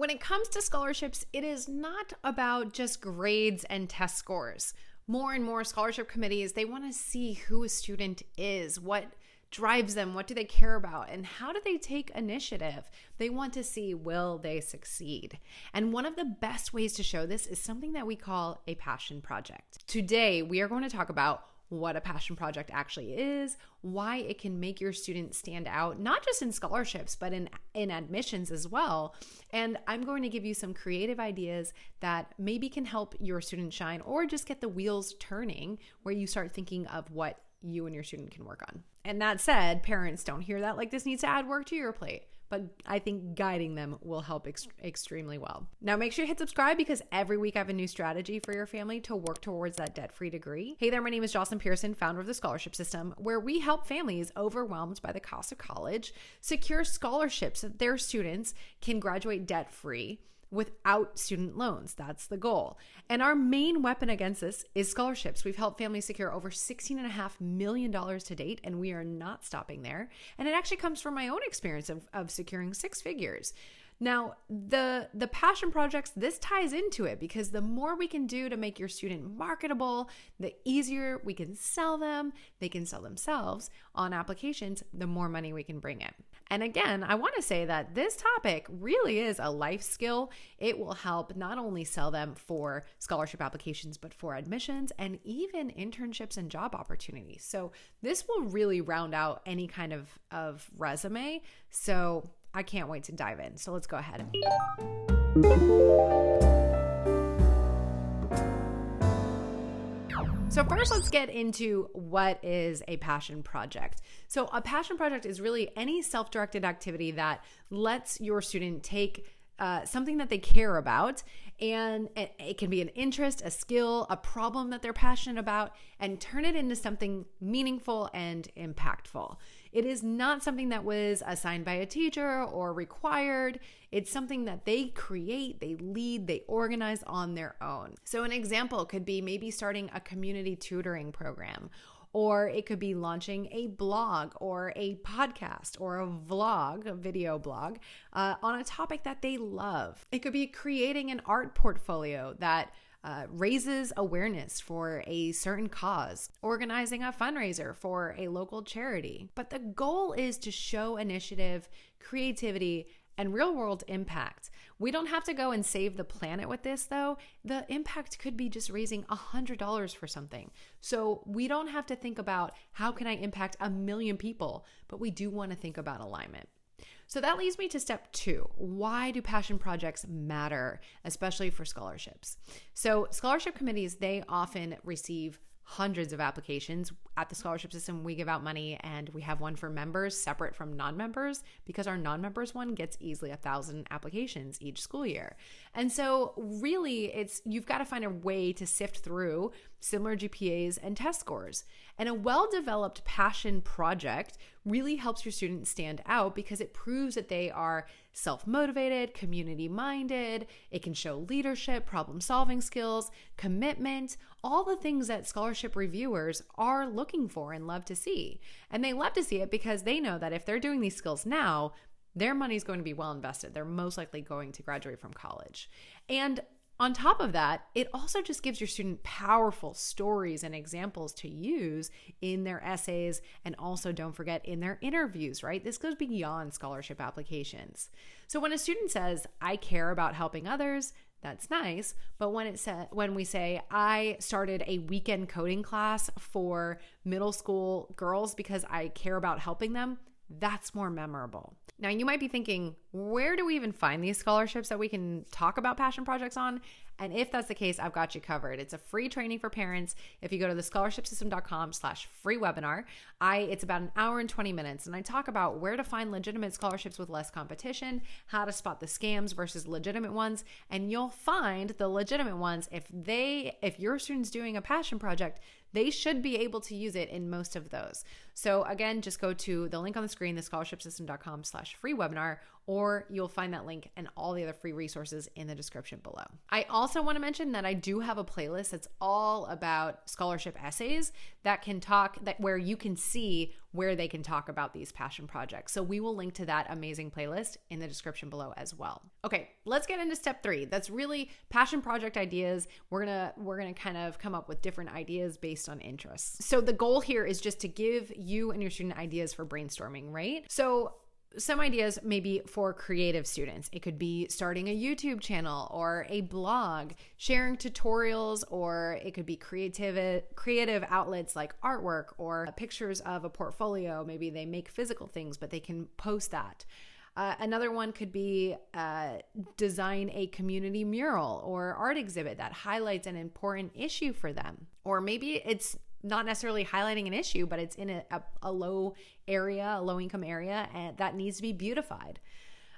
When it comes to scholarships, it is not about just grades and test scores. More and more scholarship committees, they want to see who a student is, what drives them, what do they care about, and how do they take initiative. They want to see, will they succeed? And one of the best ways to show this is something that we call a passion project. Today, we are going to talk about what a passion project actually is, why it can make your students stand out, not just in scholarships, but in admissions as well. And I'm going to give you some creative ideas that maybe can help your student shine or just get the wheels turning where you start thinking of what you and your student can work on. And that said, parents, don't hear that like this needs to add work to your plate. But I think guiding them will help extremely well. Now, make sure you hit subscribe because every week I have a new strategy for your family to work towards that debt-free degree. Hey there, my name is Jocelyn Pearson, founder of the Scholarship System, where we help families overwhelmed by the cost of college secure scholarships so that their students can graduate debt-free without student loans. That's the goal. And our main weapon against this is scholarships. We've helped families secure over $16.5 million to date, and we are not stopping there. And it actually comes from my own experience of securing six figures. Now, the passion projects, this ties into it because the more we can do to make your student marketable, the easier we can sell them, they can sell themselves on applications, the more money we can bring in. And again, I want to say that this topic really is a life skill. It will help not only sell them for scholarship applications, but for admissions and even internships and job opportunities. So this will really round out any kind of resume. So I can't wait to dive in. So let's go ahead. So first, let's get into what is a passion project. So a passion project is really any self-directed activity that lets your student take something that they care about, and it can be an interest, a skill, a problem that they're passionate about, and turn it into something meaningful and impactful. It is not something that was assigned by a teacher or required. It's something that they create, they lead, they organize on their own. So an example could be maybe starting a community tutoring program, or it could be launching a blog or a podcast or a vlog, a video blog, on a topic that they love. It could be creating an art portfolio that raises awareness for a certain cause, organizing a fundraiser for a local charity. But the goal is to show initiative, creativity, and real-world impact. We don't have to go and save the planet with this, though. The impact could be just raising $100 for something. So we don't have to think about how can I impact 1 million people, but we do want to think about alignment. So that leads me to step 2. Why do passion projects matter, especially for scholarships? So scholarship committees, they often receive hundreds of applications. At the Scholarship System, we give out money and we have one for members separate from non-members because our non-members one gets easily 1,000 applications each school year. And so really you've got to find a way to sift through similar GPAs and test scores. And a well-developed passion project really helps your students stand out because it proves that they are self-motivated, community-minded. It can show leadership, problem-solving skills, commitment, all the things that scholarship reviewers are looking for and love to see. And they love to see it because they know that if they're doing these skills now, their money is going to be well invested. They're most likely going to graduate from college. And on top of that, it also just gives your student powerful stories and examples to use in their essays, and also don't forget in their interviews, right? This goes beyond scholarship applications. So when a student says, I care about helping others, that's nice. But when we say, I started a weekend coding class for middle school girls because I care about helping them, that's more memorable. Now, you might be thinking, where do we even find these scholarships that we can talk about passion projects on? And if that's the case, I've got you covered. It's a free training for parents. If you go to thescholarshipsystem.com/free webinar, it's about an hour and 20 minutes. And I talk about where to find legitimate scholarships with less competition, how to spot the scams versus legitimate ones. And you'll find the legitimate ones, if your student's doing a passion project, they should be able to use it in most of those. So again, just go to the link on the screen, thescholarshipsystem.com/free webinar, or you'll find that link and all the other free resources in the description below. I also want to mention that I do have a playlist that's all about scholarship essays where you can see where they can talk about these passion projects. So we will link to that amazing playlist in the description below as well. Okay, let's get into step 3. That's really passion project ideas. We're gonna kind of come up with different ideas based on interests. So the goal here is just to give you and your student ideas for brainstorming, right? So some ideas maybe for creative students. It could be starting a YouTube channel or a blog, sharing tutorials, or it could be creative outlets like artwork or pictures of a portfolio. Maybe they make physical things, but they can post that. Another one could be design a community mural or art exhibit that highlights an important issue for them. Or maybe it's not necessarily highlighting an issue, but it's in a low income area, and that needs to be beautified.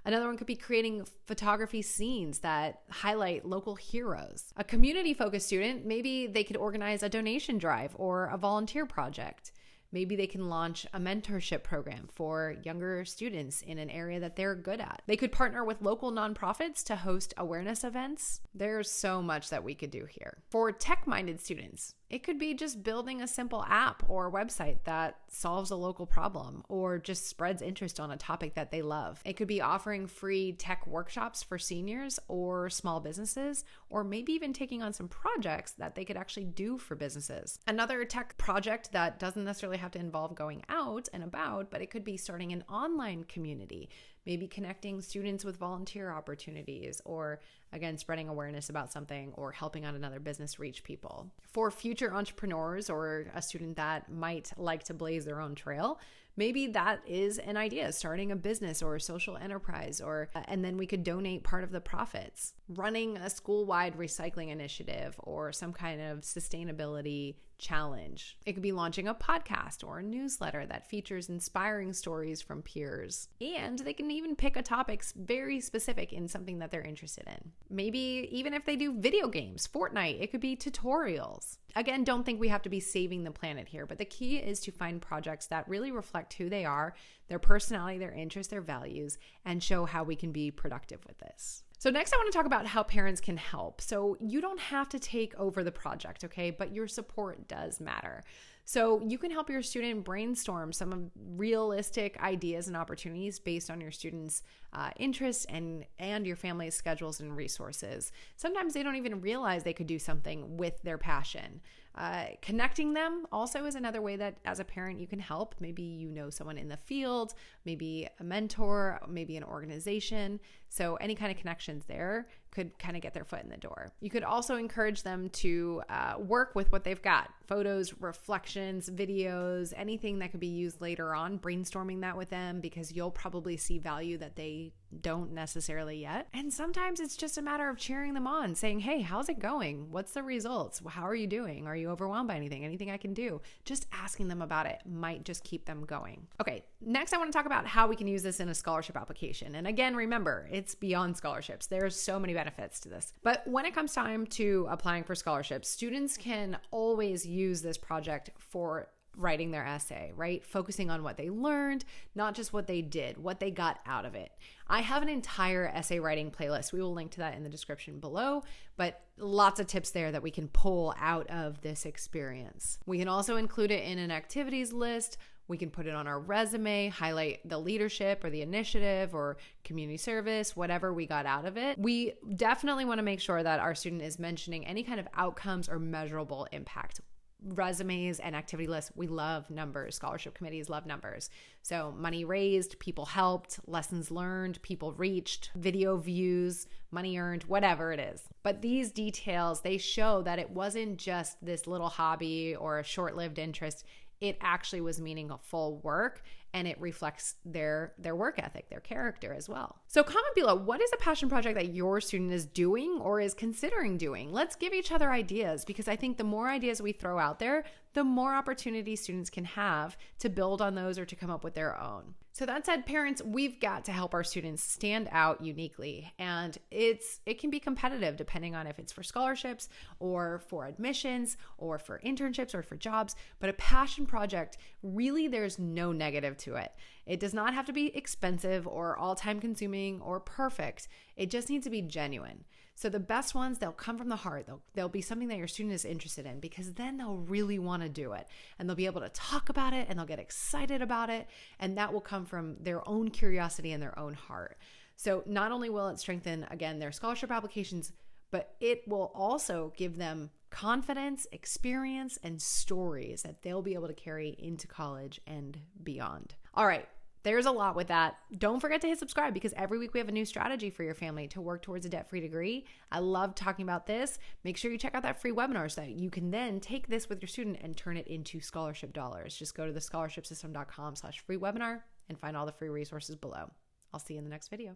Another one could be creating photography scenes that highlight local heroes. A community-focused student, maybe they could organize a donation drive or a volunteer project. Maybe they can launch a mentorship program for younger students in an area that they're good at. They could partner with local nonprofits to host awareness events. There's so much that we could do here. For tech-minded students, it could be just building a simple app or website that solves a local problem or just spreads interest on a topic that they love. It could be offering free tech workshops for seniors or small businesses, or maybe even taking on some projects that they could actually do for businesses. Another tech project that doesn't necessarily have to involve going out and about, but it could be starting an online community, maybe connecting students with volunteer opportunities, or again, spreading awareness about something or helping out another business reach people. For future entrepreneurs or a student that might like to blaze their own trail, maybe that is an idea, starting a business or a social enterprise, and then we could donate part of the profits. Running a school-wide recycling initiative or some kind of sustainability challenge. It could be launching a podcast or a newsletter that features inspiring stories from peers. And they can even pick a topic very specific in something that they're interested in. Maybe even if they do video games, Fortnite, it could be tutorials. Again, don't think we have to be saving the planet here, but the key is to find projects that really reflect who they are, their personality, their interests, their values, and show how we can be productive with this. So next I want to talk about how parents can help. So you don't have to take over the project, okay? But your support does matter. So you can help your student brainstorm some realistic ideas and opportunities based on your students' interests and your family's schedules and resources. Sometimes they don't even realize they could do something with their passion. Connecting them also is another way that as a parent you can help. Maybe you know someone in the field, maybe a mentor, maybe an organization. So any kind of connections there could kind of get their foot in the door. You could also encourage them to work with what they've got. Photos, reflections, videos, anything that could be used later on, brainstorming that with them because you'll probably see value that they don't necessarily yet. And sometimes it's just a matter of cheering them on, saying, hey, how's it going? What's the results? How are you doing? Are you overwhelmed by anything? Anything I can do? Just asking them about it might just keep them going. Okay, next I want to talk about how we can use this in a scholarship application. And again, remember, it's beyond scholarships. There's so many benefits to this. But when it comes time to applying for scholarships, students can always use this project for writing their essay, right? Focusing on what they learned, not just what they did, what they got out of it. I have an entire essay writing playlist. We will link to that in the description below, but lots of tips there that we can pull out of this experience. We can also include it in an activities list. We can put it on our resume, highlight the leadership or the initiative or community service, whatever we got out of it. We definitely want to make sure that our student is mentioning any kind of outcomes or measurable impact. Resumes and activity lists, we love numbers. Scholarship committees love numbers. So money raised, people helped, lessons learned, people reached, video views, money earned, whatever it is. But these details, they show that it wasn't just this little hobby or a short-lived interest. It actually was meaningful work, and it reflects their work ethic, their character as well. So comment below, what is a passion project that your student is doing or is considering doing? Let's give each other ideas, because I think the more ideas we throw out there, the more opportunities students can have to build on those or to come up with their own. So that said, parents, we've got to help our students stand out uniquely. And it can be competitive depending on if it's for scholarships or for admissions or for internships or for jobs. But a passion project, really there's no negative to it. It does not have to be expensive or all time consuming or perfect. It just needs to be genuine. So the best ones, they'll come from the heart. They'll be something that your student is interested in, because then they'll really want to do it, and they'll be able to talk about it, and they'll get excited about it. And that will come from their own curiosity and their own heart. So not only will it strengthen, again, their scholarship applications, but it will also give them confidence, experience, and stories that they'll be able to carry into college and beyond. All right, there's a lot with that. Don't forget to hit subscribe, because every week we have a new strategy for your family to work towards a debt-free degree. I love talking about this. Make sure you check out that free webinar so that you can then take this with your student and turn it into scholarship dollars. Just go to thescholarshipsystem.com/free webinar and find all the free resources below. I'll see you in the next video.